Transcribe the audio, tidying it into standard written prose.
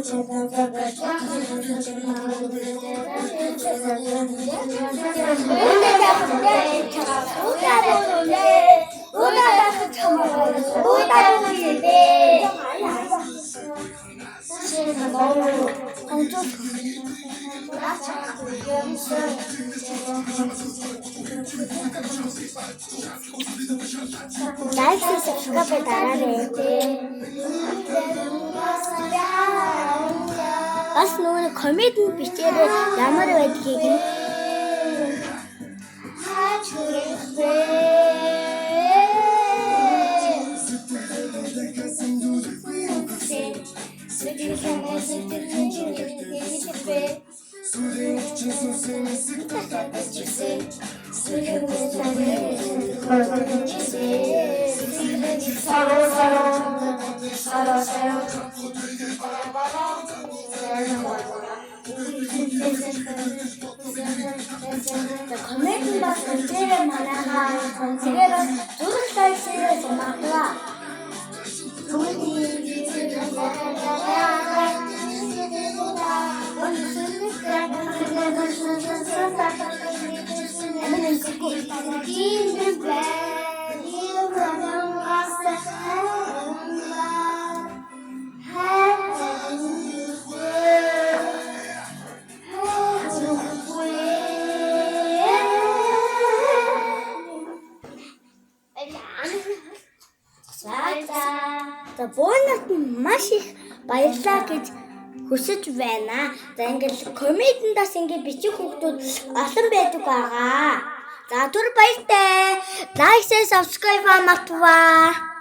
Like and subscribe дараарай. Бас нөгөө коммент бичээрэй ямар байдгийг нь. Коммент бас бичээрэй манайхаа. Тэгээд бас зүрх лайксээрэй магадгүй. За бонус маш их баярлалаа гэж хүсэж байна. За ингээл комментээс ингээд бичих хүмүүс олон байдаг байгаа. За түр баяртай. Лайк, subscribe мартаваа.